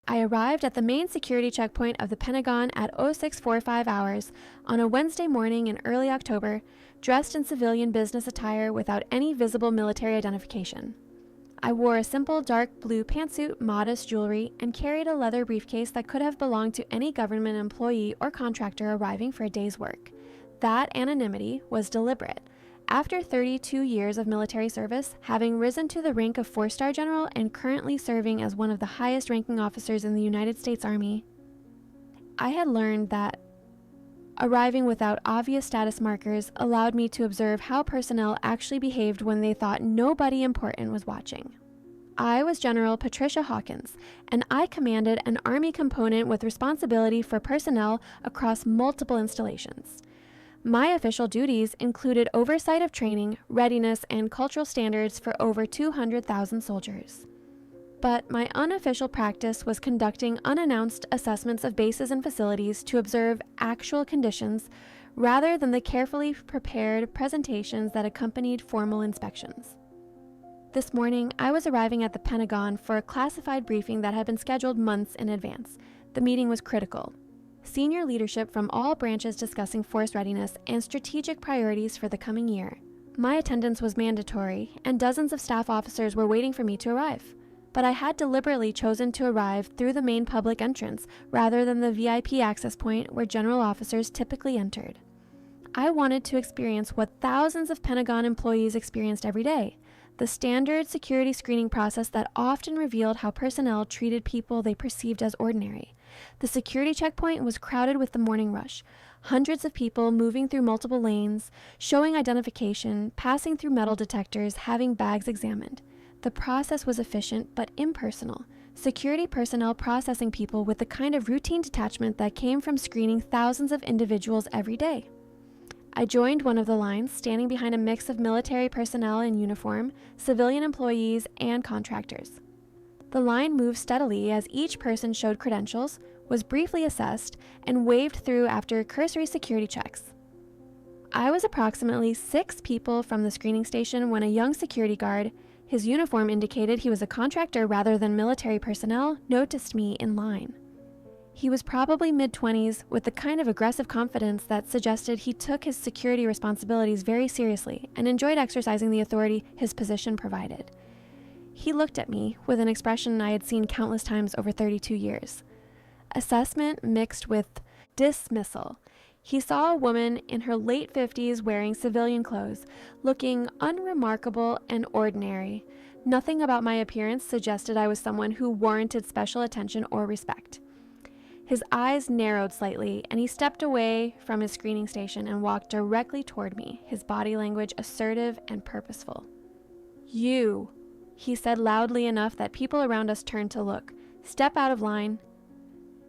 I arrived at the main security checkpoint of the Pentagon at 0645 hours on a Wednesday morning in early October, dressed in civilian business attire without any visible military identification. I wore a simple dark blue pantsuit, modest jewelry, and carried a leather briefcase that could have belonged to any government employee or contractor arriving for a day's work. That anonymity was deliberate. After 32 years of military service, having risen to the rank of 4-star general and currently serving as one of the highest-ranking officers in the United States Army, I had learned that arriving without obvious status markers allowed me to observe how personnel actually behaved when they thought nobody important was watching. I was General Patricia Hawkins, and I commanded an Army component with responsibility for personnel across multiple installations. My official duties included oversight of training, readiness, and cultural standards for over 200,000 soldiers. But my unofficial practice was conducting unannounced assessments of bases and facilities to observe actual conditions rather than the carefully prepared presentations that accompanied formal inspections. This morning, I was arriving at the Pentagon for a classified briefing that had been scheduled months in advance. The meeting was critical. Senior leadership from all branches discussing force readiness and strategic priorities for the coming year. My attendance was mandatory, and dozens of staff officers were waiting for me to arrive. But I had deliberately chosen to arrive through the main public entrance rather than the VIP access point where general officers typically entered. I wanted to experience what thousands of Pentagon employees experienced every day, the standard security screening process that often revealed how personnel treated people they perceived as ordinary. The security checkpoint was crowded with the morning rush, hundreds of people moving through multiple lanes, showing identification, passing through metal detectors, having bags examined. The process was efficient but impersonal, security personnel processing people with the kind of routine detachment that came from screening thousands of individuals every day. I joined one of the lines, standing behind a mix of military personnel in uniform, civilian employees, and contractors. The line moved steadily as each person showed credentials, was briefly assessed, and waved through after cursory security checks. I was approximately 6 people from the screening station when a young security guard, his uniform indicated he was a contractor rather than military personnel, noticed me in line. He was probably mid-20s with the kind of aggressive confidence that suggested he took his security responsibilities very seriously and enjoyed exercising the authority his position provided. He looked at me with an expression I had seen countless times over 32 years. Assessment mixed with dismissal. He saw a woman in her late 50s wearing civilian clothes, looking unremarkable and ordinary. Nothing about my appearance suggested I was someone who warranted special attention or respect. His eyes narrowed slightly, and he stepped away from his screening station and walked directly toward me, his body language assertive and purposeful. "You," he said loudly enough that people around us turned to look. "Step out of line."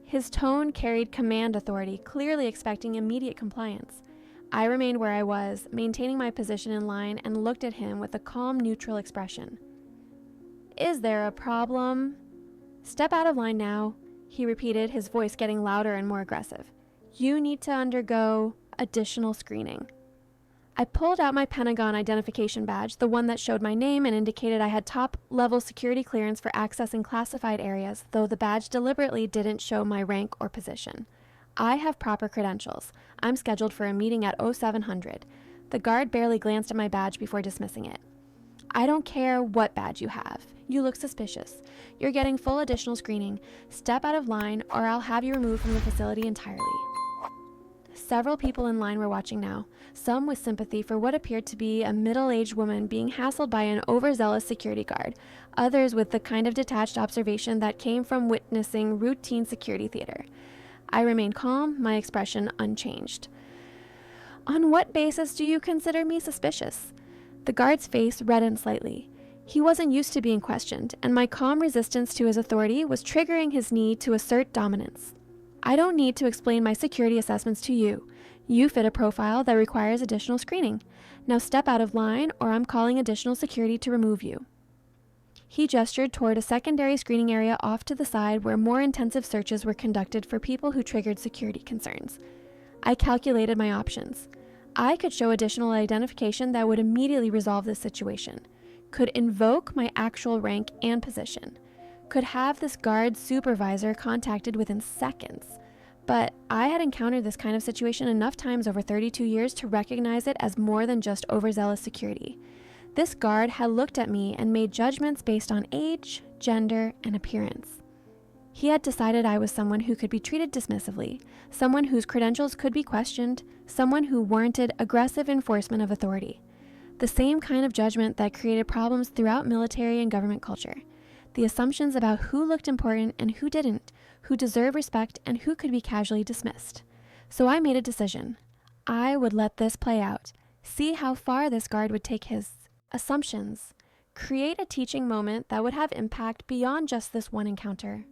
His tone carried command authority, clearly expecting immediate compliance. I remained where I was, maintaining my position in line, and looked at him with a calm, neutral expression. "Is there a problem?" "Step out of line now," he repeated, his voice getting louder and more aggressive. "You need to undergo additional screening." I pulled out my Pentagon identification badge, the one that showed my name and indicated I had top-level security clearance for accessing classified areas, though the badge deliberately didn't show my rank or position. I have proper credentials. I'm scheduled for a meeting at 0700. The guard barely glanced at my badge before dismissing it. "I don't care what badge you have. You look suspicious. You're getting full additional screening. Step out of line or I'll have you removed from the facility entirely." Several people in line were watching now, some with sympathy for what appeared to be a middle-aged woman being hassled by an overzealous security guard, others with the kind of detached observation that came from witnessing routine security theater. I remained calm, my expression unchanged. "On what basis do you consider me suspicious?" The guard's face reddened slightly. He wasn't used to being questioned, and my calm resistance to his authority was triggering his need to assert dominance. "I don't need to explain my security assessments to you. You fit a profile that requires additional screening. Now step out of line or I'm calling additional security to remove you." He gestured toward a secondary screening area off to the side where more intensive searches were conducted for people who triggered security concerns. I calculated my options. I could show additional identification that would immediately resolve this situation, could invoke my actual rank and position, could have this guard supervisor contacted within seconds. But I had encountered this kind of situation enough times over 32 years to recognize it as more than just overzealous security. This guard had looked at me and made judgments based on age, gender, and appearance. He had decided I was someone who could be treated dismissively, someone whose credentials could be questioned, someone who warranted aggressive enforcement of authority. The same kind of judgment that created problems throughout military and government culture. The assumptions about who looked important and who didn't, who deserved respect and who could be casually dismissed. So I made a decision. I would let this play out, see how far this guard would take his assumptions, create a teaching moment that would have impact beyond just this one encounter.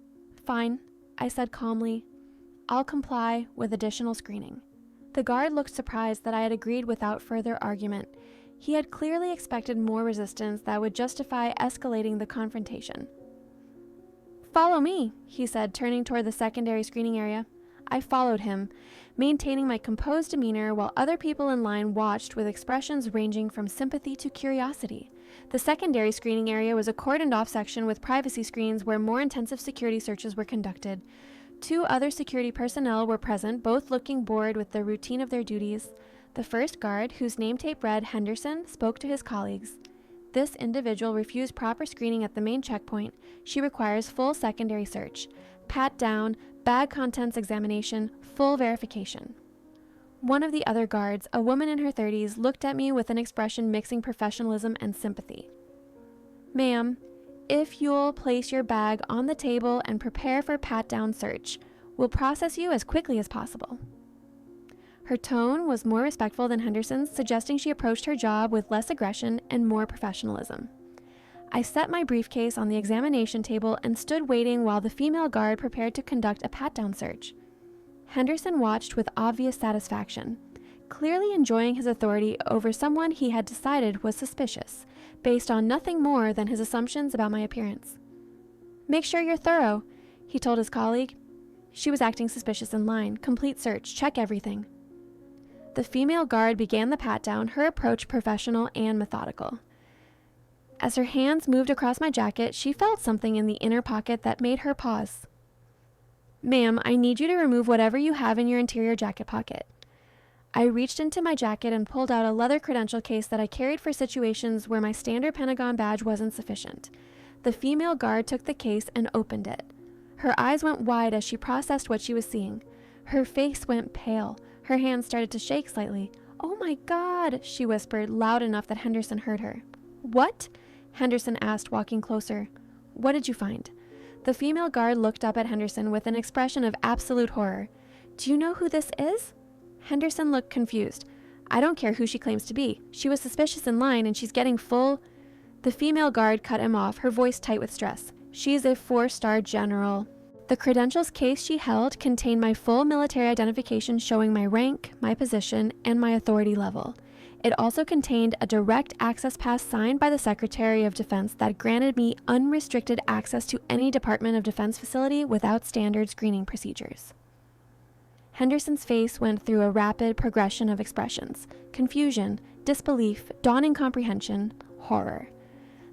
Fine, I said calmly. I'll comply with additional screening. The guard looked surprised that I had agreed without further argument. He had clearly expected more resistance that would justify escalating the confrontation. "Follow me," he said, turning toward the secondary screening area. I followed him, maintaining my composed demeanor while other people in line watched with expressions ranging from sympathy to curiosity. The secondary screening area was a cordoned-off section with privacy screens where more intensive security searches were conducted. 2 other security personnel were present, both looking bored with the routine of their duties. The first guard, whose name tape read Henderson, spoke to his colleagues. This individual refused proper screening at the main checkpoint. She requires full secondary search, pat down, bag contents examination, full verification. One of the other guards, a woman in her 30s, looked at me with an expression mixing professionalism and sympathy. "Ma'am, if you'll place your bag on the table and prepare for pat-down search, we'll process you as quickly as possible." Her tone was more respectful than Henderson's, suggesting she approached her job with less aggression and more professionalism. I set my briefcase on the examination table and stood waiting while the female guard prepared to conduct a pat-down search. Henderson watched with obvious satisfaction, clearly enjoying his authority over someone he had decided was suspicious, based on nothing more than his assumptions about my appearance. "Make sure you're thorough," he told his colleague. She was acting suspicious in line. "Complete search. Check everything." The female guard began the pat-down, her approach professional and methodical. As her hands moved across my jacket, she felt something in the inner pocket that made her pause. "Ma'am, I need you to remove whatever you have in your interior jacket pocket." I reached into my jacket and pulled out a leather credential case that I carried for situations where my standard Pentagon badge wasn't sufficient. The female guard took the case and opened it. Her eyes went wide as she processed what she was seeing. Her face went pale. Her hands started to shake slightly. "Oh my God," she whispered, loud enough that Henderson heard her. "What?" Henderson asked, walking closer. "What did you find?" The female guard looked up at Henderson with an expression of absolute horror. "Do you know who this is?" Henderson looked confused. "I don't care who she claims to be. She was suspicious in line and she's getting full—" The female guard cut him off, her voice tight with stress. "She's a 4-star general." The credentials case she held contained my full military identification showing my rank, my position, and my authority level. It also contained a direct access pass signed by the Secretary of Defense that granted me unrestricted access to any Department of Defense facility without standard screening procedures. Henderson's face went through a rapid progression of expressions: confusion, disbelief, dawning comprehension, horror.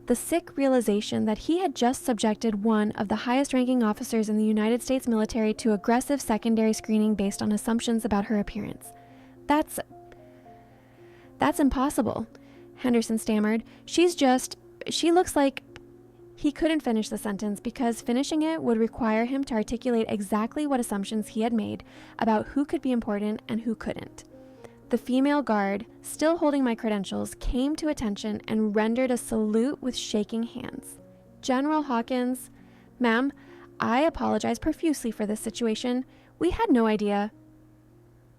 The sick realization that he had just subjected one of the highest-ranking officers in the United States military to aggressive secondary screening based on assumptions about her appearance. That's impossible," Henderson stammered. She looks like—" He couldn't finish the sentence because finishing it would require him to articulate exactly what assumptions he had made about who could be important and who couldn't. The female guard, still holding my credentials, came to attention and rendered a salute with shaking hands. "General Hawkins, ma'am, I apologize profusely for this situation. We had no idea."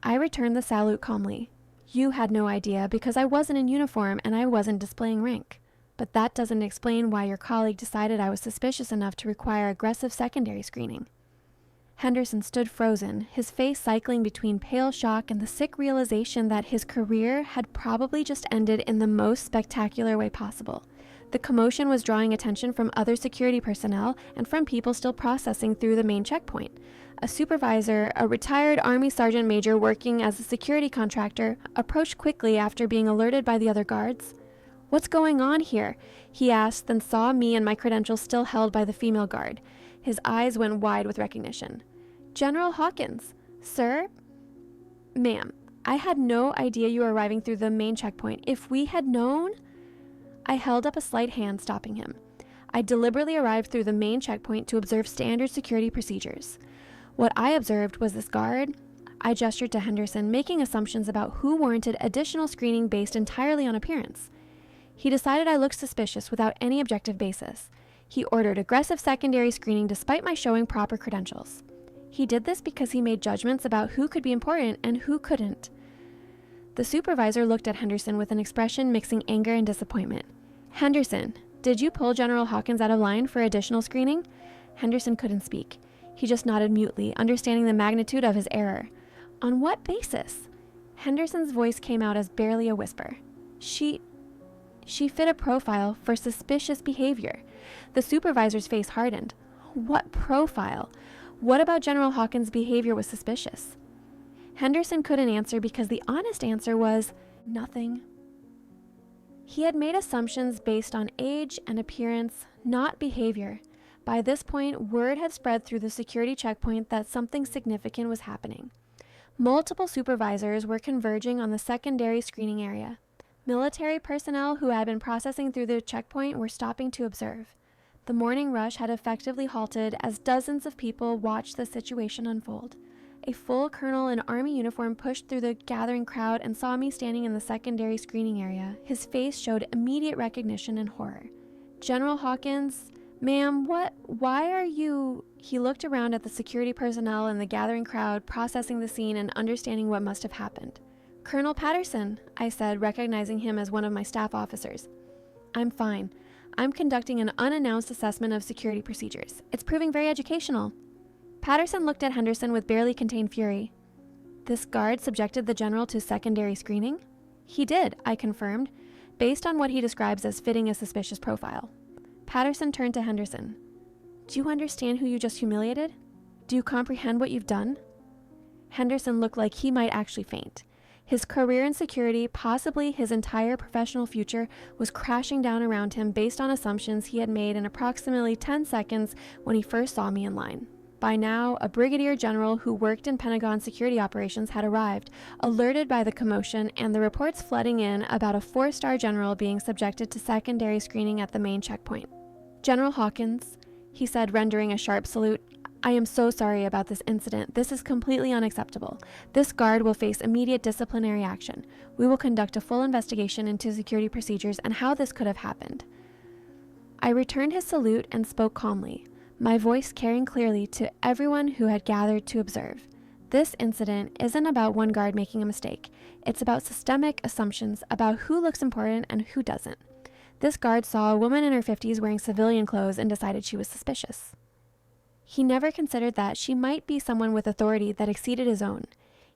I returned the salute calmly. "You had no idea because I wasn't in uniform and I wasn't displaying rank. But that doesn't explain why your colleague decided I was suspicious enough to require aggressive secondary screening." Henderson stood frozen, his face cycling between pale shock and the sick realization that his career had probably just ended in the most spectacular way possible. The commotion was drawing attention from other security personnel and from people still processing through the main checkpoint. A supervisor, a retired Army Sergeant Major working as a security contractor, approached quickly after being alerted by the other guards. "What's going on here?" he asked, then saw me and my credentials still held by the female guard. His eyes went wide with recognition. "General Hawkins, sir?" "Ma'am, I had no idea you were arriving through the main checkpoint. If we had known..." I held up a slight hand, stopping him. I deliberately arrived through the main checkpoint to observe standard security procedures. What I observed was this guard. I gestured to Henderson, making assumptions about who warranted additional screening based entirely on appearance. He decided I looked suspicious without any objective basis. He ordered aggressive secondary screening despite my showing proper credentials. He did this because he made judgments about who could be important and who couldn't. The supervisor looked at Henderson with an expression mixing anger and disappointment. "Henderson, did you pull General Hawkins out of line for additional screening?" Henderson couldn't speak. He just nodded mutely, understanding the magnitude of his error. "On what basis?" Henderson's voice came out as barely a whisper. She fit a profile for suspicious behavior." The supervisor's face hardened. "What profile? What about General Hawkins' behavior was suspicious?" Henderson couldn't answer because the honest answer was nothing. He had made assumptions based on age and appearance, not behavior. By this point, word had spread through the security checkpoint that something significant was happening. Multiple supervisors were converging on the secondary screening area. Military personnel who had been processing through the checkpoint were stopping to observe. The morning rush had effectively halted as dozens of people watched the situation unfold. A full colonel in army uniform pushed through the gathering crowd and saw me standing in the secondary screening area. His face showed immediate recognition and horror. "General Hawkins, ma'am, why are you..." He looked around at the security personnel and the gathering crowd, processing the scene and understanding what must have happened. "Colonel Patterson," I said, recognizing him as one of my staff officers. "I'm fine. I'm conducting an unannounced assessment of security procedures. It's proving very educational." Patterson looked at Henderson with barely contained fury. "This guard subjected the general to secondary screening?" "He did," I confirmed, based on what he describes as fitting a suspicious profile. Patterson turned to Henderson. "Do you understand who you just humiliated? Do you comprehend what you've done?" Henderson looked like he might actually faint. His career in security, possibly his entire professional future, was crashing down around him based on assumptions he had made in approximately 10 seconds when he first saw me in line. By now, a brigadier general who worked in Pentagon security operations had arrived, alerted by the commotion and the reports flooding in about a 4-star general being subjected to secondary screening at the main checkpoint. "General Hawkins," he said, rendering a sharp salute, "I am so sorry about this incident. This is completely unacceptable. This guard will face immediate disciplinary action. We will conduct a full investigation into security procedures and how this could have happened." I returned his salute and spoke calmly, my voice carrying clearly to everyone who had gathered to observe. This incident isn't about one guard making a mistake. It's about systemic assumptions about who looks important and who doesn't. This guard saw a woman in her 50s wearing civilian clothes and decided she was suspicious. He never considered that she might be someone with authority that exceeded his own.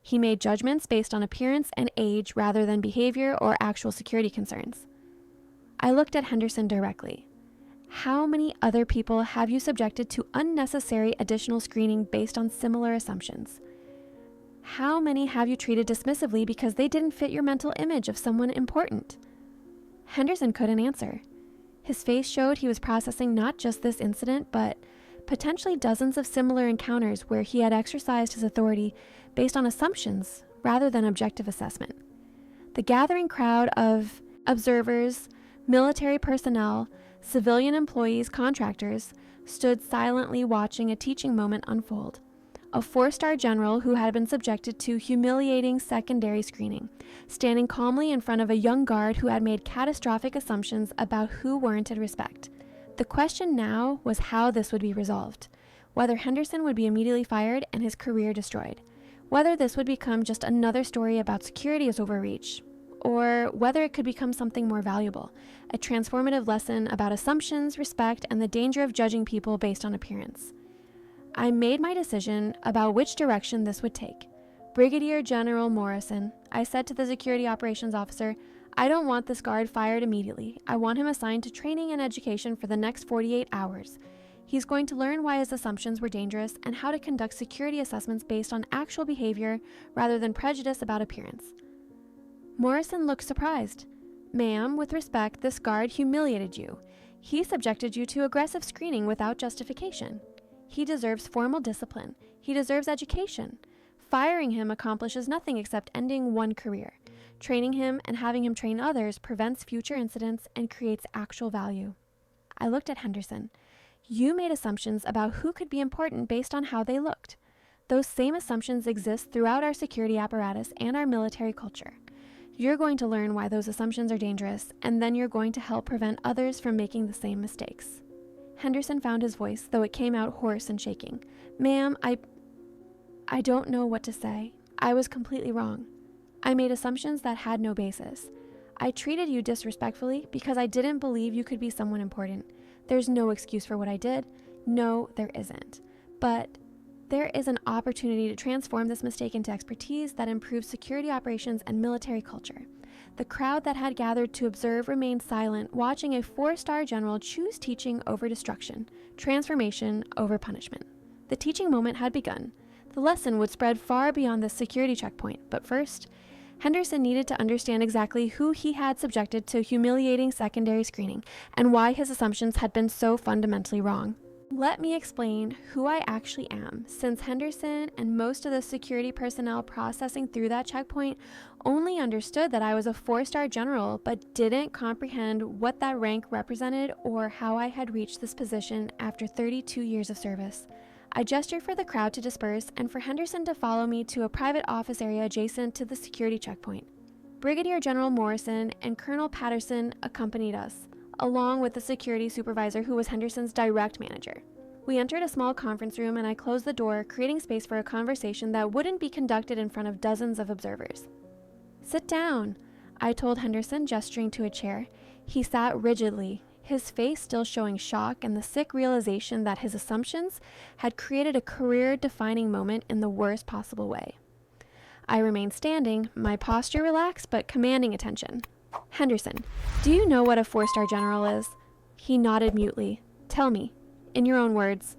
He made judgments based on appearance and age rather than behavior or actual security concerns. I looked at Henderson directly. "How many other people have you subjected to unnecessary additional screening based on similar assumptions? How many have you treated dismissively because they didn't fit your mental image of someone important?" Henderson couldn't answer. His face showed he was processing not just this incident, but potentially dozens of similar encounters where he had exercised his authority based on assumptions rather than objective assessment. The gathering crowd of observers, military personnel, civilian employees, contractors, stood silently watching a teaching moment unfold. A 4-star general who had been subjected to humiliating secondary screening, standing calmly in front of a young guard who had made catastrophic assumptions about who warranted respect. The question now was how this would be resolved, whether Henderson would be immediately fired and his career destroyed, whether this would become just another story about security as overreach, or whether it could become something more valuable, a transformative lesson about assumptions, respect, and the danger of judging people based on appearance. I made my decision about which direction this would take. "Brigadier General Morrison," I said to the security operations officer, "I don't want this guard fired immediately. I want him assigned to training and education for the next 48 hours. He's going to learn why his assumptions were dangerous and how to conduct security assessments based on actual behavior rather than prejudice about appearance." Morrison looked surprised. Ma'am, with respect, this guard humiliated you. He subjected you to aggressive screening without justification. He deserves formal discipline. He deserves education. Firing him accomplishes nothing except ending one career. Training him and having him train others prevents future incidents and creates actual value. I looked at Henderson. You made assumptions about who could be important based on how they looked. Those same assumptions exist throughout our security apparatus and our military culture. You're going to learn why those assumptions are dangerous, and then you're going to help prevent others from making the same mistakes. Henderson found his voice, though it came out hoarse and shaking. Ma'am, I don't know what to say. I was completely wrong. I made assumptions that had no basis. I treated you disrespectfully because I didn't believe you could be someone important. There's no excuse for what I did. No, there isn't. But there is an opportunity to transform this mistake into expertise that improves security operations and military culture. The crowd that had gathered to observe remained silent, watching a 4-star general choose teaching over destruction, transformation over punishment. The teaching moment had begun. The lesson would spread far beyond this security checkpoint, but first, Henderson needed to understand exactly who he had subjected to humiliating secondary screening and why his assumptions had been so fundamentally wrong. Let me explain who I actually am, since Henderson and most of the security personnel processing through that checkpoint only understood that I was a 4-star general but didn't comprehend what that rank represented or how I had reached this position after 32 years of service. I gestured for the crowd to disperse and for Henderson to follow me to a private office area adjacent to the security checkpoint. Brigadier General Morrison and Colonel Patterson accompanied us, along with the security supervisor who was Henderson's direct manager. We entered a small conference room and I closed the door, creating space for a conversation that wouldn't be conducted in front of dozens of observers. Sit down, I told Henderson, gesturing to a chair. He sat rigidly, his face still showing shock and the sick realization that his assumptions had created a career-defining moment in the worst possible way. I remained standing, my posture relaxed but commanding attention. Henderson, do you know what a 4-star general is? He nodded mutely. Tell me, in your own words.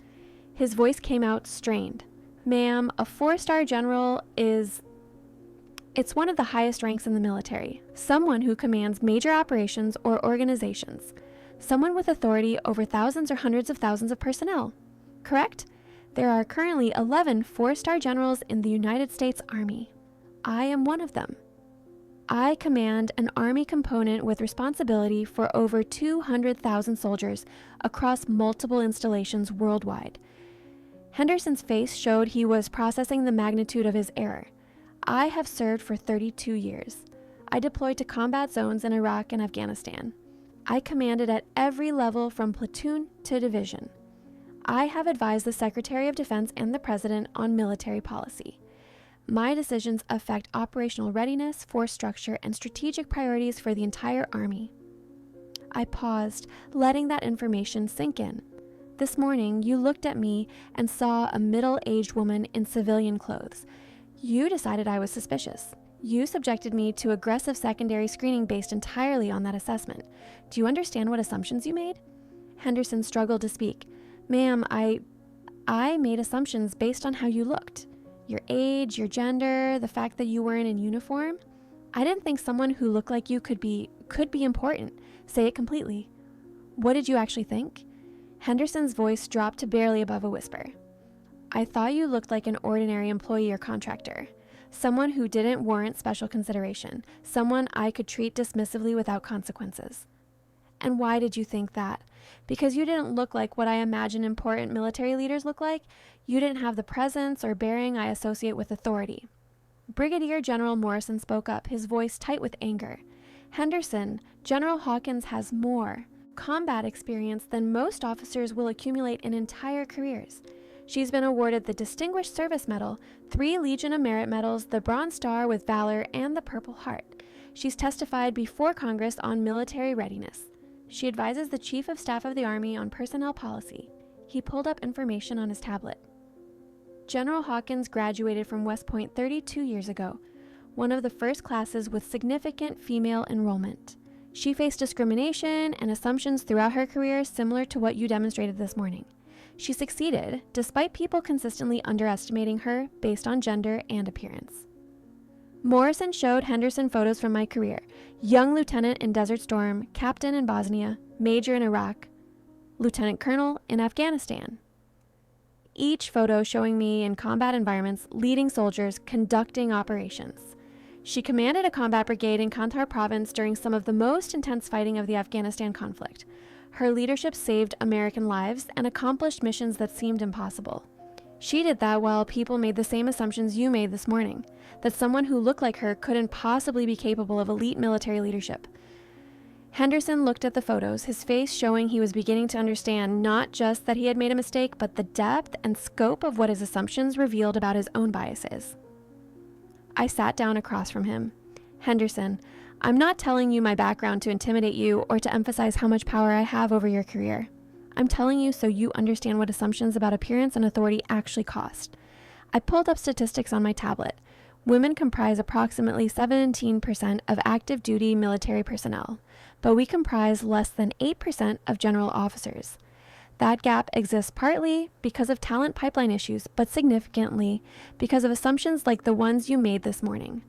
His voice came out strained. Ma'am, a 4-star general it's one of the highest ranks in the military. Someone who commands major operations or organizations. Someone with authority over thousands or hundreds of thousands of personnel. Correct? There are currently 11 4-star generals in the United States Army. I am one of them. I command an Army component with responsibility for over 200,000 soldiers across multiple installations worldwide. Henderson's face showed he was processing the magnitude of his error. I have served for 32 years. I deployed to combat zones in Iraq and Afghanistan. I commanded at every level from platoon to division. I have advised the Secretary of Defense and the President on military policy. My decisions affect operational readiness, force structure, and strategic priorities for the entire Army. I paused, letting that information sink in. This morning, you looked at me and saw a middle-aged woman in civilian clothes. You decided I was suspicious. You subjected me to aggressive secondary screening based entirely on that assessment. Do you understand what assumptions you made? Henderson struggled to speak. Ma'am, I made assumptions based on how you looked. Your age, your gender, the fact that you weren't in uniform. I didn't think someone who looked like you could be important. Say it completely. What did you actually think? Henderson's voice dropped to barely above a whisper. I thought you looked like an ordinary employee or contractor. Someone who didn't warrant special consideration. Someone I could treat dismissively without consequences. And why did you think that? Because you didn't look like what I imagine important military leaders look like. You didn't have the presence or bearing I associate with authority. Brigadier General Morrison spoke up, his voice tight with anger. Henderson, General Hawkins has more combat experience than most officers will accumulate in entire careers. She's been awarded the Distinguished Service Medal, 3 Legion of Merit medals, the Bronze Star with Valor, and the Purple Heart. She's testified before Congress on military readiness. She advises the Chief of Staff of the Army on personnel policy. He pulled up information on his tablet. General Hawkins graduated from West Point 32 years ago, one of the first classes with significant female enrollment. She faced discrimination and assumptions throughout her career similar to what you demonstrated this morning. She succeeded, despite people consistently underestimating her based on gender and appearance. Morrison showed Henderson photos from my career: young lieutenant in Desert Storm, captain in Bosnia, major in Iraq, lieutenant colonel in Afghanistan. Each photo showing me in combat environments, leading soldiers, conducting operations. She commanded a combat brigade in Kandahar province during some of the most intense fighting of the Afghanistan conflict. Her leadership saved American lives and accomplished missions that seemed impossible. She did that while people made the same assumptions you made this morning, that someone who looked like her couldn't possibly be capable of elite military leadership. Henderson looked at the photos, his face showing he was beginning to understand not just that he had made a mistake, but the depth and scope of what his assumptions revealed about his own biases. I sat down across from him. Henderson, I'm not telling you my background to intimidate you or to emphasize how much power I have over your career. I'm telling you so you understand what assumptions about appearance and authority actually cost. I pulled up statistics on my tablet. Women comprise approximately 17% of active duty military personnel, but we comprise less than 8% of general officers. That gap exists partly because of talent pipeline issues, but significantly because of assumptions like the ones you made this morning.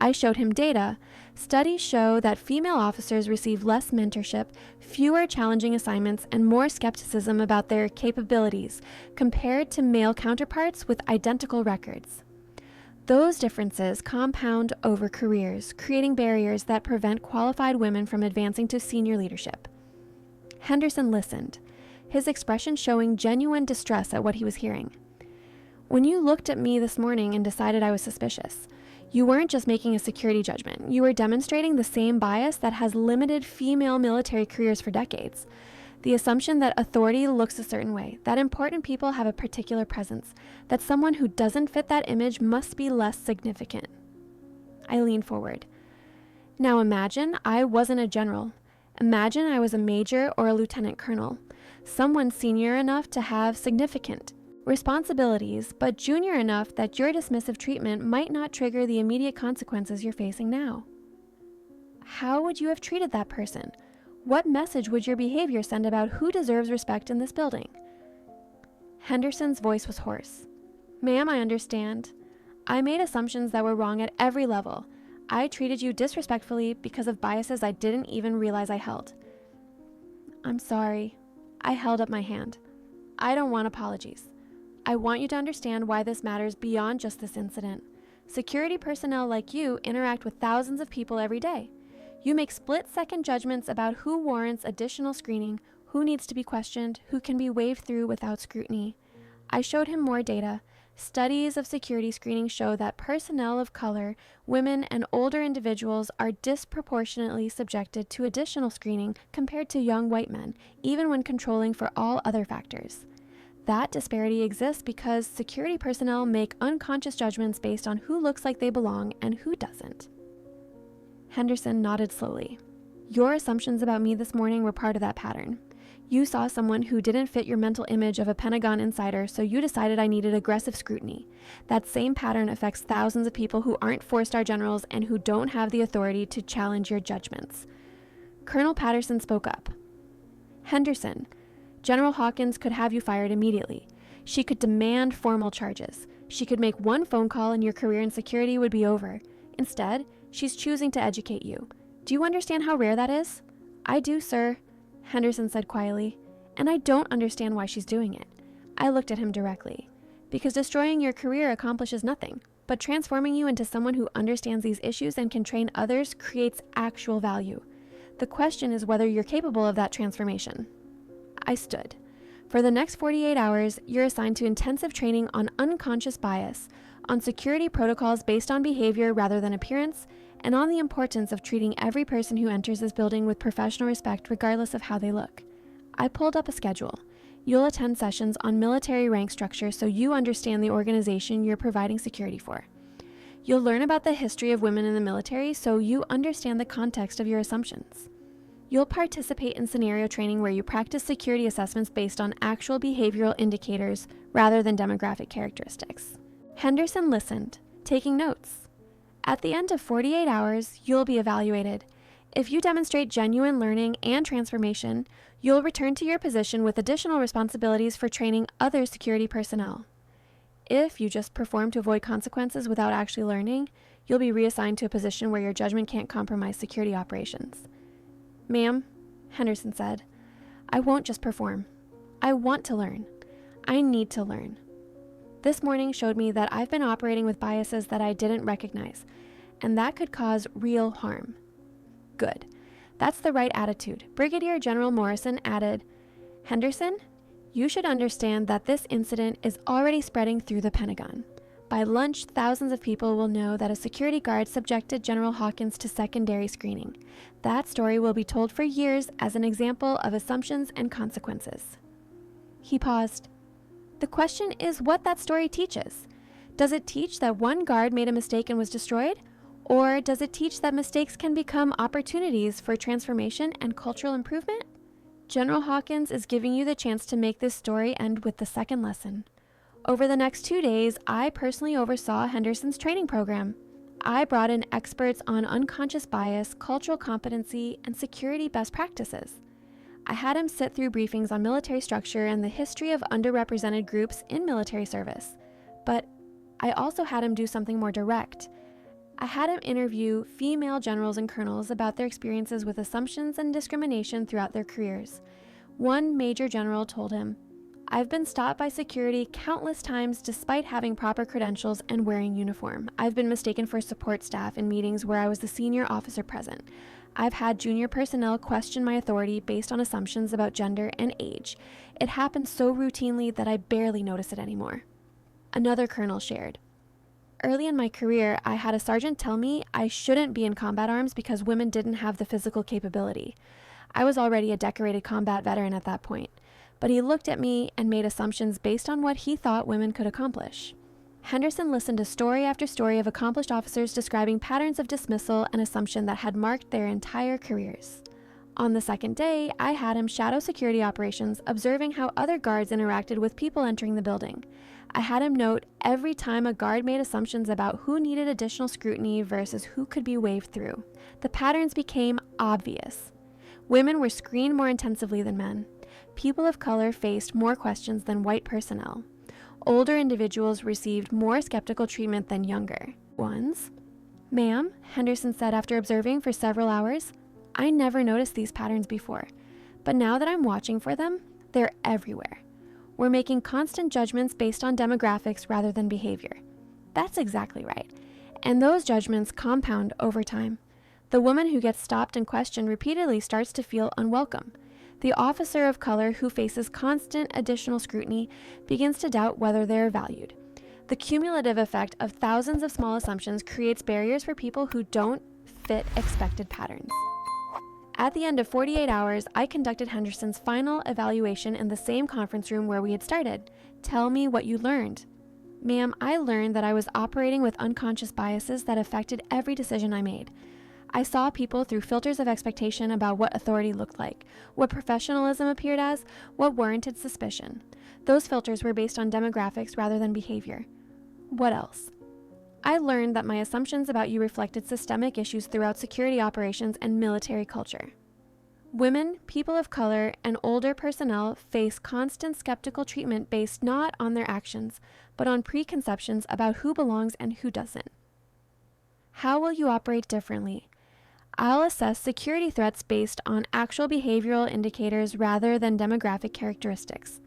I showed him data. Studies show that female officers receive less mentorship, fewer challenging assignments, and more skepticism about their capabilities compared to male counterparts with identical records. Those differences compound over careers, creating barriers that prevent qualified women from advancing to senior leadership. Henderson listened, his expression showing genuine distress at what he was hearing. When you looked at me this morning and decided I was suspicious, you weren't just making a security judgment. You were demonstrating the same bias that has limited female military careers for decades. The assumption that authority looks a certain way, that important people have a particular presence, that someone who doesn't fit that image must be less significant. I leaned forward. Now imagine I wasn't a general. Imagine I was a major or a lieutenant colonel, someone senior enough to have significant responsibilities, but junior enough that your dismissive treatment might not trigger the immediate consequences you're facing now. How would you have treated that person? What message would your behavior send about who deserves respect in this building? Henderson's voice was hoarse. Ma'am, I understand. I made assumptions that were wrong at every level. I treated you disrespectfully because of biases I didn't even realize I held. I'm sorry. I held up my hand. I don't want apologies. I want you to understand why this matters beyond just this incident. Security personnel like you interact with thousands of people every day. You make split-second judgments about who warrants additional screening, who needs to be questioned, who can be waved through without scrutiny. I showed him more data. Studies of security screening show that personnel of color, women, and older individuals are disproportionately subjected to additional screening compared to young white men, even when controlling for all other factors. That disparity exists because security personnel make unconscious judgments based on who looks like they belong and who doesn't. Henderson nodded slowly. Your assumptions about me this morning were part of that pattern. You saw someone who didn't fit your mental image of a Pentagon insider, so you decided I needed aggressive scrutiny. That same pattern affects thousands of people who aren't four-star generals and who don't have the authority to challenge your judgments. Colonel Patterson spoke up. Henderson, General Hawkins could have you fired immediately. She could demand formal charges. She could make one phone call and your career in security would be over. Instead, she's choosing to educate you. Do you understand how rare that is? I do, sir, Henderson said quietly, and I don't understand why she's doing it. I looked at him directly. Because destroying your career accomplishes nothing, but transforming you into someone who understands these issues and can train others creates actual value. The question is whether you're capable of that transformation. I stood. For the next 48 hours, you're assigned to intensive training on unconscious bias, on security protocols based on behavior rather than appearance, and on the importance of treating every person who enters this building with professional respect regardless of how they look. I pulled up a schedule. You'll attend sessions on military rank structure so you understand the organization you're providing security for. You'll learn about the history of women in the military so you understand the context of your assumptions. You'll participate in scenario training where you practice security assessments based on actual behavioral indicators rather than demographic characteristics. Henderson listened, taking notes. At the end of 48 hours, you'll be evaluated. If you demonstrate genuine learning and transformation, you'll return to your position with additional responsibilities for training other security personnel. If you just perform to avoid consequences without actually learning, You'll be reassigned to a position where your judgment can't compromise security operations." "Ma'am," Henderson said, "I won't just perform. I want to learn. I need to learn." This morning showed me that I've been operating with biases that I didn't recognize, and that could cause real harm. Good. That's the right attitude. Brigadier General Morrison added, "Henderson, you should understand that this incident is already spreading through the Pentagon. By lunch, thousands of people will know that a security guard subjected General Hawkins to secondary screening. That story will be told for years as an example of assumptions and consequences." He paused. "The question is what that story teaches. Does it teach that one guard made a mistake and was destroyed? Or does it teach that mistakes can become opportunities for transformation and cultural improvement? General Hawkins is giving you the chance to make this story end with the second lesson. Over the next 2 days, I personally oversaw Henderson's training program. I brought in experts on unconscious bias, cultural competency, and security best practices. I had him sit through briefings on military structure and the history of underrepresented groups in military service. But I also had him do something more direct. I had him interview female generals and colonels about their experiences with assumptions and discrimination throughout their careers. One major general told him, "I've been stopped by security countless times despite having proper credentials and wearing uniform. I've been mistaken for support staff in meetings where I was the senior officer present. I've had junior personnel question my authority based on assumptions about gender and age. It happens so routinely that I barely notice it anymore." Another colonel shared, "Early in my career, I had a sergeant tell me I shouldn't be in combat arms because women didn't have the physical capability. I was already a decorated combat veteran at that point, but he looked at me and made assumptions based on what he thought women could accomplish." Henderson listened to story after story of accomplished officers describing patterns of dismissal and assumption that had marked their entire careers. On the second day, I had him shadow security operations, observing how other guards interacted with people entering the building. I had him note every time a guard made assumptions about who needed additional scrutiny versus who could be waved through. The patterns became obvious. Women were screened more intensively than men. People of color faced more questions than white personnel. Older individuals received more skeptical treatment than younger ones. "Ma'am," Henderson said after observing for several hours, "I never noticed these patterns before, but now that I'm watching for them, they're everywhere. We're making constant judgments based on demographics rather than behavior." That's exactly right. And those judgments compound over time. The woman who gets stopped and questioned repeatedly starts to feel unwelcome. The officer of color who faces constant additional scrutiny begins to doubt whether they are valued. The cumulative effect of thousands of small assumptions creates barriers for people who don't fit expected patterns. At the end of 48 hours, I conducted Henderson's final evaluation in the same conference room where we had started. "Tell me what you learned." "Ma'am, I learned that I was operating with unconscious biases that affected every decision I made. I saw people through filters of expectation about what authority looked like, what professionalism appeared as, what warranted suspicion. Those filters were based on demographics rather than behavior." "What else?" "I learned that my assumptions about you reflected systemic issues throughout security operations and military culture. Women, people of color, and older personnel face constant skeptical treatment based not on their actions, but on preconceptions about who belongs and who doesn't." "How will you operate differently?" "I'll assess security threats based on actual behavioral indicators rather than demographic characteristics.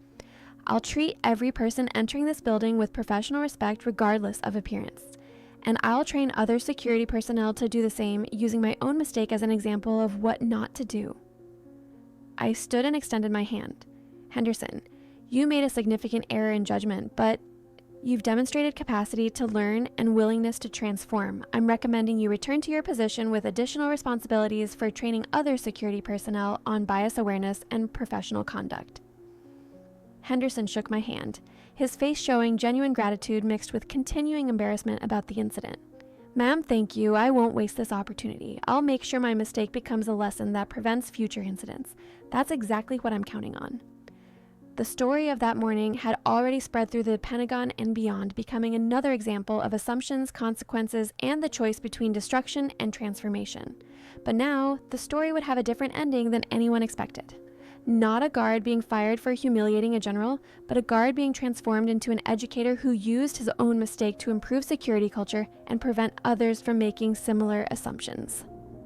I'll treat every person entering this building with professional respect regardless of appearance. And I'll train other security personnel to do the same, using my own mistake as an example of what not to do." I stood and extended my hand. "Henderson, you made a significant error in judgment, but you've demonstrated capacity to learn and willingness to transform. I'm recommending you return to your position with additional responsibilities for training other security personnel on bias awareness and professional conduct." Henderson shook my hand, his face showing genuine gratitude mixed with continuing embarrassment about the incident. "Ma'am, thank you. I won't waste this opportunity. I'll make sure my mistake becomes a lesson that prevents future incidents. That's exactly what I'm counting on." The story of that morning had already spread through the Pentagon and beyond, becoming another example of assumptions, consequences, and the choice between destruction and transformation. But now, the story would have a different ending than anyone expected. Not a guard being fired for humiliating a general, but a guard being transformed into an educator who used his own mistake to improve security culture and prevent others from making similar assumptions.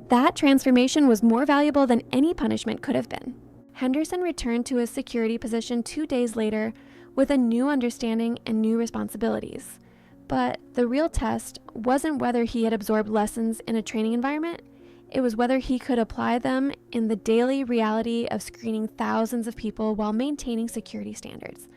That transformation was more valuable than any punishment could have been. Henderson returned to his security position 2 days later with a new understanding and new responsibilities. But the real test wasn't whether he had absorbed lessons in a training environment. It was whether he could apply them in the daily reality of screening thousands of people while maintaining security standards.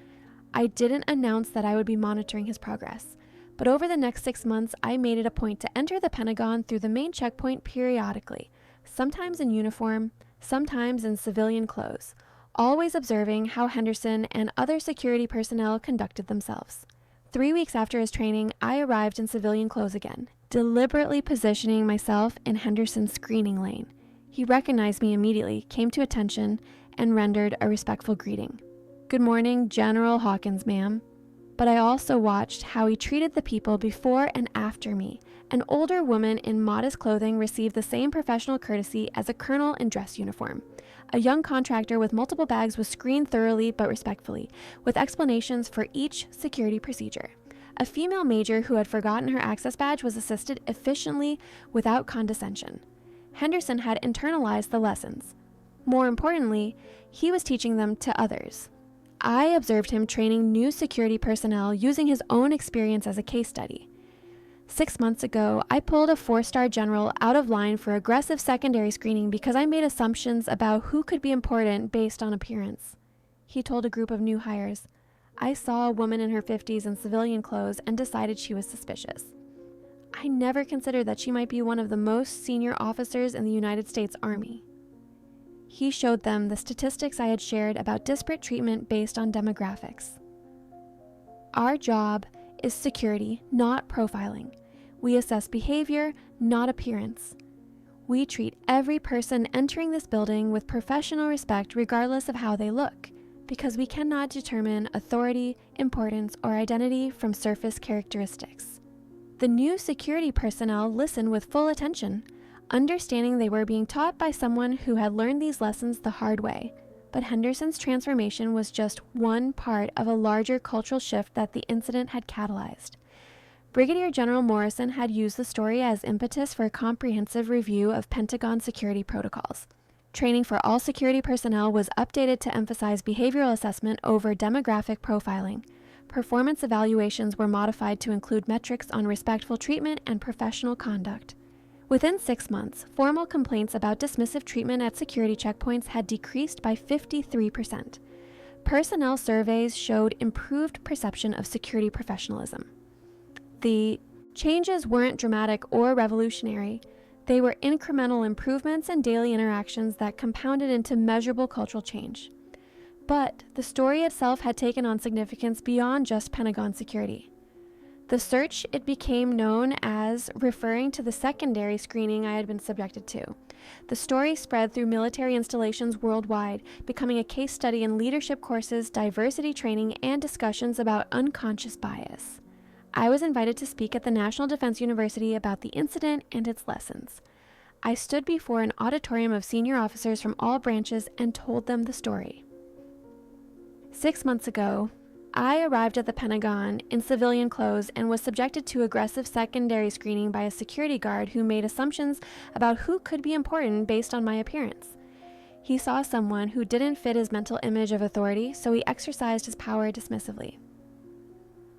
I didn't announce that I would be monitoring his progress, but over the next 6 months, I made it a point to enter the Pentagon through the main checkpoint periodically, sometimes in uniform, sometimes in civilian clothes, always observing how Henderson and other security personnel conducted themselves. 3 weeks after his training, I arrived in civilian clothes again, deliberately positioning myself in Henderson's screening lane. He recognized me immediately, came to attention, and rendered a respectful greeting. "Good morning, General Hawkins, ma'am." But I also watched how he treated the people before and after me. An older woman in modest clothing received the same professional courtesy as a colonel in dress uniform. A young contractor with multiple bags was screened thoroughly but respectfully, with explanations for each security procedure. A female major who had forgotten her access badge was assisted efficiently without condescension. Henderson had internalized the lessons. More importantly, he was teaching them to others. I observed him training new security personnel using his own experience as a case study. 6 months ago, I pulled a 4-star general out of line for aggressive secondary screening because I made assumptions about who could be important based on appearance. He told a group of new hires, "I saw a woman in her 50s in civilian clothes and decided she was suspicious. I never considered that she might be one of the most senior officers in the United States Army." He showed them the statistics I had shared about disparate treatment based on demographics. Our job is security, not profiling. We assess behavior, not appearance. We treat every person entering this building with professional respect regardless of how they look, because we cannot determine authority, importance, or identity from surface characteristics. The new security personnel listened with full attention, understanding they were being taught by someone who had learned these lessons the hard way. But Henderson's transformation was just one part of a larger cultural shift that the incident had catalyzed. Brigadier General Morrison had used the story as impetus for a comprehensive review of Pentagon security protocols. Training for all security personnel was updated to emphasize behavioral assessment over demographic profiling. Performance evaluations were modified to include metrics on respectful treatment and professional conduct. Within 6 months, formal complaints about dismissive treatment at security checkpoints had decreased by 53%. Personnel surveys showed improved perception of security professionalism. The changes weren't dramatic or revolutionary. They were incremental improvements in daily interactions that compounded into measurable cultural change. But the story itself had taken on significance beyond just Pentagon security. The search it became known as, referring to the secondary screening I had been subjected to. The story spread through military installations worldwide, becoming a case study in leadership courses, diversity training, and discussions about unconscious bias. I was invited to speak at the National Defense University about the incident and its lessons. I stood before an auditorium of senior officers from all branches and told them the story. 6 months ago, I arrived at the Pentagon in civilian clothes and was subjected to aggressive secondary screening by a security guard who made assumptions about who could be important based on my appearance. He saw someone who didn't fit his mental image of authority, so he exercised his power dismissively.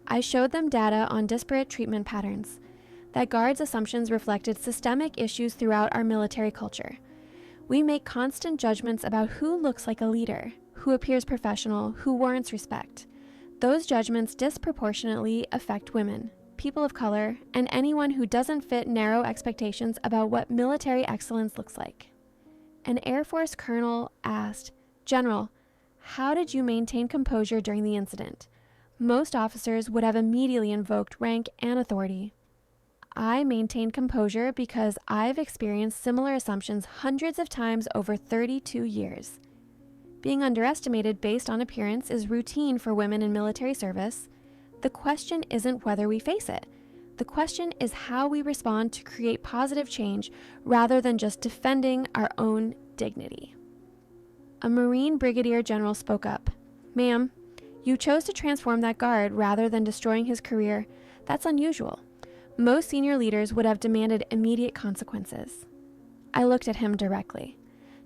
I showed them data on disparate treatment patterns. That guards' assumptions reflected systemic issues throughout our military culture. We make constant judgments about who looks like a leader, who appears professional, who warrants respect. Those judgments disproportionately affect women, people of color, and anyone who doesn't fit narrow expectations about what military excellence looks like. An Air Force colonel asked, "General, how did you maintain composure during the incident?" Most officers would have immediately invoked rank and authority. I maintained composure because I've experienced similar assumptions hundreds of times over 32 years. Being underestimated based on appearance is routine for women in military service. The question isn't whether we face it. The question is how we respond to create positive change rather than just defending our own dignity. a Marine brigadier general spoke up. "Ma'am, you chose to transform that guard rather than destroying his career. That's unusual. Most senior leaders would have demanded immediate consequences." I looked at him directly.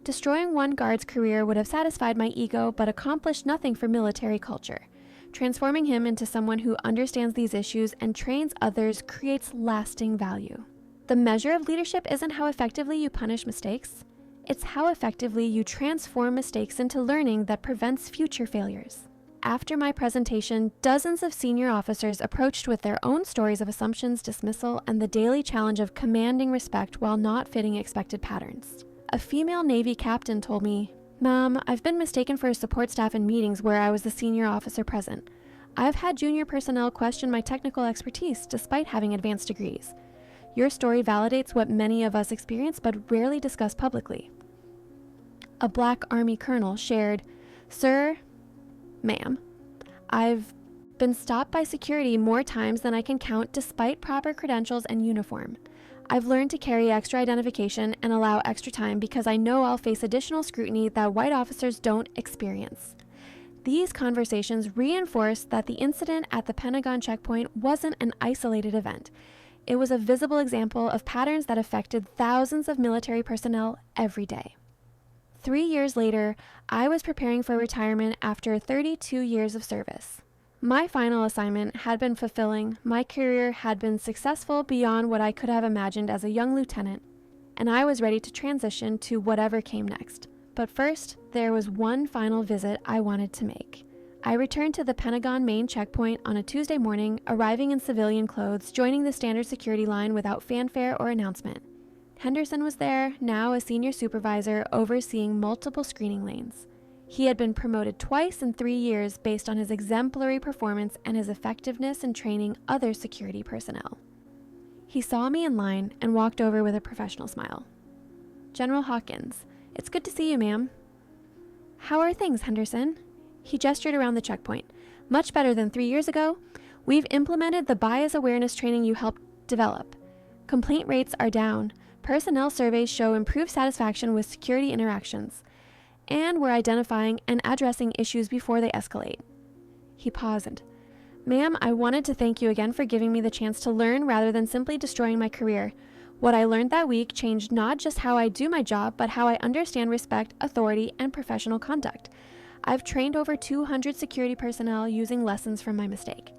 Destroying one guard's career would have satisfied my ego but accomplished nothing for military culture. Transforming him into someone who understands these issues and trains others creates lasting value. The measure of leadership isn't how effectively you punish mistakes. It's how effectively you transform mistakes into learning that prevents future failures. After my presentation, dozens of senior officers approached with their own stories of assumptions, dismissal, and the daily challenge of commanding respect while not fitting expected patterns. A female Navy captain told me, "Mom, I've been mistaken for a support staff in meetings where I was the senior officer present. I've had junior personnel question my technical expertise despite having advanced degrees. Your story validates what many of us experience but rarely discuss publicly." A Black Army colonel shared, "Sir, ma'am, I've been stopped by security more times than I can count despite proper credentials and uniform. I've learned to carry extra identification and allow extra time because I know I'll face additional scrutiny that white officers don't experience." These conversations reinforced that the incident at the Pentagon checkpoint wasn't an isolated event. It was a visible example of patterns that affected thousands of military personnel every day. 3 years later, I was preparing for retirement after 32 years of service. My final assignment had been fulfilling, my career had been successful beyond what I could have imagined as a young lieutenant, and I was ready to transition to whatever came next. But first, there was one final visit I wanted to make. I returned to the Pentagon main checkpoint on a Tuesday morning, arriving in civilian clothes, joining the standard security line without fanfare or announcement. Henderson was there, now a senior supervisor overseeing multiple screening lanes. He had been promoted twice in 3 years based on his exemplary performance and his effectiveness in training other security personnel. He saw me in line and walked over with a professional smile. "General Hawkins, it's good to see you, ma'am." "How are things, Henderson?" He gestured around the checkpoint. "Much better than 3 years ago. We've implemented the bias awareness training you helped develop. Complaint rates are down. Personnel surveys show improved satisfaction with security interactions. And we're identifying and addressing issues before they escalate." He paused. "Ma'am, I wanted to thank you again for giving me the chance to learn rather than simply destroying my career. What I learned that week changed not just how I do my job, but how I understand respect, authority, and professional conduct. I've trained over 200 security personnel using lessons from my mistake.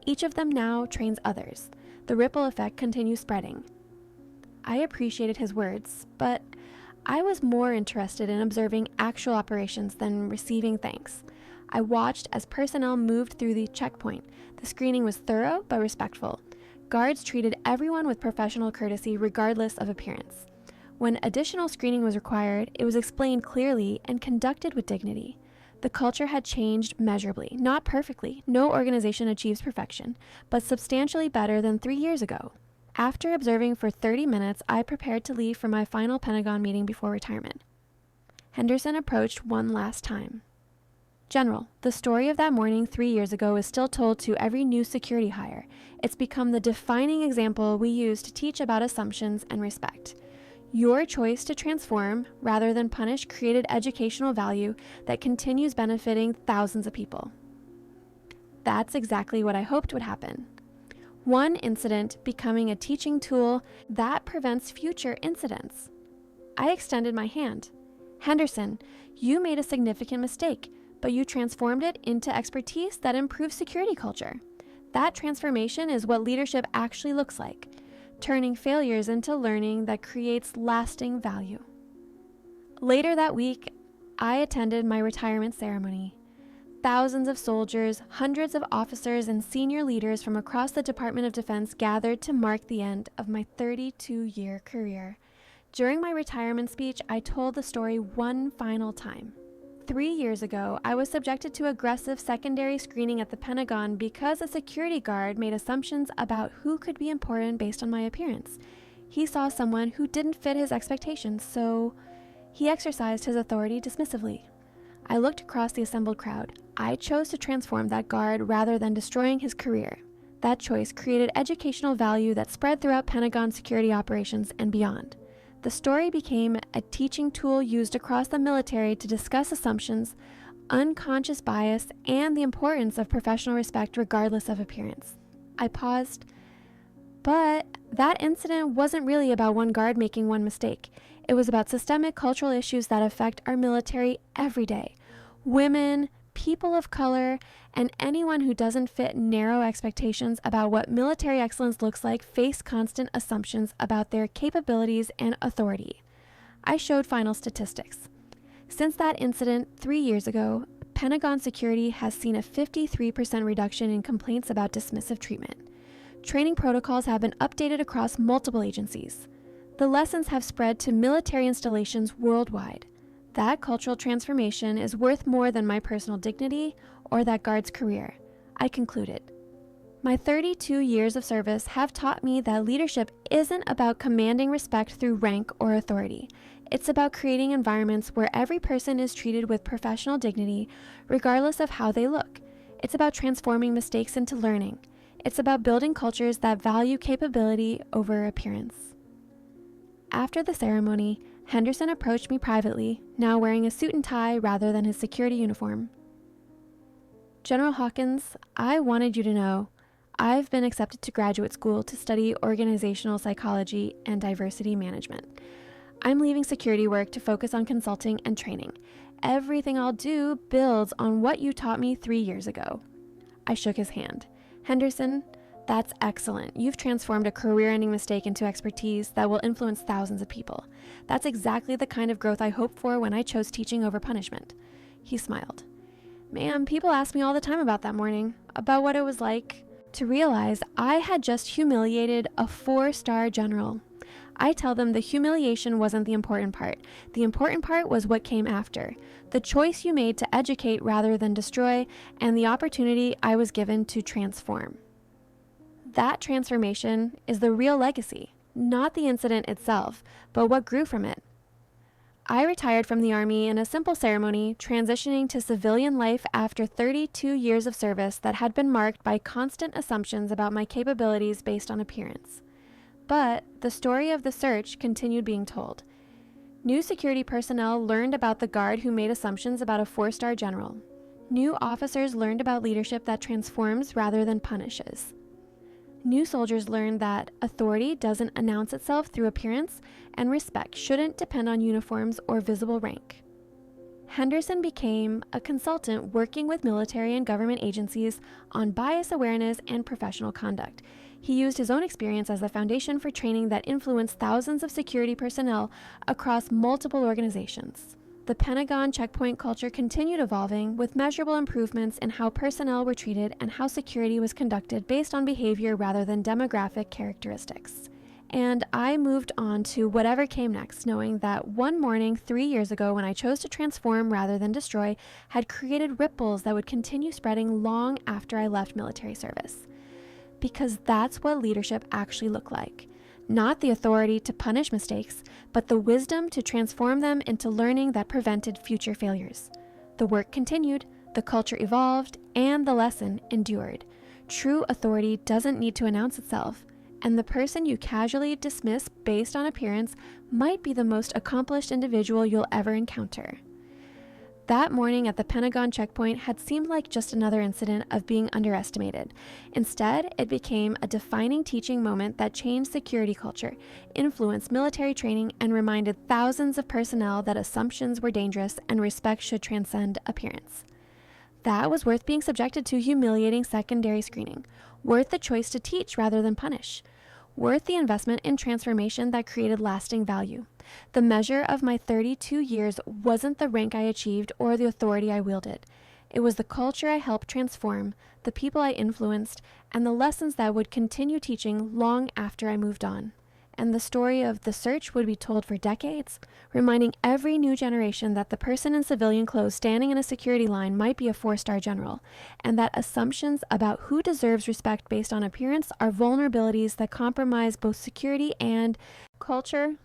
Each of them now trains others. The ripple effect continues spreading." I appreciated his words, but I was more interested in observing actual operations than receiving thanks. I watched as personnel moved through the checkpoint. The screening was thorough but respectful. Guards treated everyone with professional courtesy regardless of appearance. When additional screening was required, it was explained clearly and conducted with dignity. The culture had changed measurably, not perfectly. No organization achieves perfection, but substantially better than 3 years ago. After observing for 30 minutes, I prepared to leave for my final Pentagon meeting before retirement. Henderson approached one last time. "General, the story of that morning 3 years ago is still told to every new security hire. It's become the defining example we use to teach about assumptions and respect. Your choice to transform rather than punish created educational value that continues benefiting thousands of people." That's exactly what I hoped would happen. One incident becoming a teaching tool that prevents future incidents. I extended my hand. "Henderson, you made a significant mistake, but you transformed it into expertise that improves security culture. That transformation is what leadership actually looks like, turning failures into learning that creates lasting value." Later that week, I attended my retirement ceremony. Thousands of soldiers, hundreds of officers, and senior leaders from across the Department of Defense gathered to mark the end of my 32-year career. During my retirement speech, I told the story one final time. 3 years ago, I was subjected to aggressive secondary screening at the Pentagon because a security guard made assumptions about who could be important based on my appearance. He saw someone who didn't fit his expectations, so he exercised his authority dismissively. I looked across the assembled crowd. I chose to transform that guard rather than destroying his career. That choice created educational value that spread throughout Pentagon security operations and beyond. The story became a teaching tool used across the military to discuss assumptions, unconscious bias, and the importance of professional respect regardless of appearance. I paused, but that incident wasn't really about one guard making one mistake. It was about systemic cultural issues that affect our military every day. Women, people of color, and anyone who doesn't fit narrow expectations about what military excellence looks like face constant assumptions about their capabilities and authority. I showed final statistics. Since that incident 3 years ago, Pentagon security has seen a 53% reduction in complaints about dismissive treatment. Training protocols have been updated across multiple agencies. The lessons have spread to military installations worldwide. That cultural transformation is worth more than my personal dignity or that guard's career, I concluded. My 32 years of service have taught me that leadership isn't about commanding respect through rank or authority. It's about creating environments where every person is treated with professional dignity, regardless of how they look. It's about transforming mistakes into learning. It's about building cultures that value capability over appearance. After the ceremony, Henderson approached me privately, now wearing a suit and tie rather than his security uniform. General Hawkins, I wanted you to know, I've been accepted to graduate school to study organizational psychology and diversity management. I'm leaving security work to focus on consulting and training. Everything I'll do builds on what you taught me 3 years ago. I shook his hand. Henderson, that's excellent. You've transformed a career-ending mistake into expertise that will influence thousands of people. That's exactly the kind of growth I hoped for when I chose teaching over punishment. He smiled. Ma'am, people ask me all the time about that morning, about what it was like to realize I had just humiliated a 4-star general. I tell them the humiliation wasn't the important part. The important part was what came after. The choice you made to educate rather than destroy, and the opportunity I was given to transform. That transformation is the real legacy, not the incident itself, but what grew from it. I retired from the Army in a simple ceremony, transitioning to civilian life after 32 years of service that had been marked by constant assumptions about my capabilities based on appearance. But the story of the search continued being told. New security personnel learned about the guard who made assumptions about a 4-star general. New officers learned about leadership that transforms rather than punishes. New soldiers learned that authority doesn't announce itself through appearance, and respect shouldn't depend on uniforms or visible rank. Henderson became a consultant working with military and government agencies on bias awareness and professional conduct. He used his own experience as the foundation for training that influenced thousands of security personnel across multiple organizations. The Pentagon checkpoint culture continued evolving, with measurable improvements in how personnel were treated and how security was conducted based on behavior rather than demographic characteristics. And I moved on to whatever came next, knowing that one morning 3 years ago, when I chose to transform rather than destroy, had created ripples that would continue spreading long after I left military service. Because that's what leadership actually looked like. Not the authority to punish mistakes, but the wisdom to transform them into learning that prevented future failures. The work continued, the culture evolved, and the lesson endured. True authority doesn't need to announce itself, and the person you casually dismiss based on appearance might be the most accomplished individual you'll ever encounter. That morning at the Pentagon checkpoint had seemed like just another incident of being underestimated. Instead, it became a defining teaching moment that changed security culture, influenced military training, and reminded thousands of personnel that assumptions were dangerous and respect should transcend appearance. That was worth being subjected to humiliating secondary screening, worth the choice to teach rather than punish, worth the investment in transformation that created lasting value. The measure of my 32 years wasn't the rank I achieved or the authority I wielded. It was the culture I helped transform, the people I influenced, and the lessons that would continue teaching long after I moved on. And the story of the search would be told for decades, reminding every new generation that the person in civilian clothes standing in a security line might be a 4-star general, and that assumptions about who deserves respect based on appearance are vulnerabilities that compromise both security and culture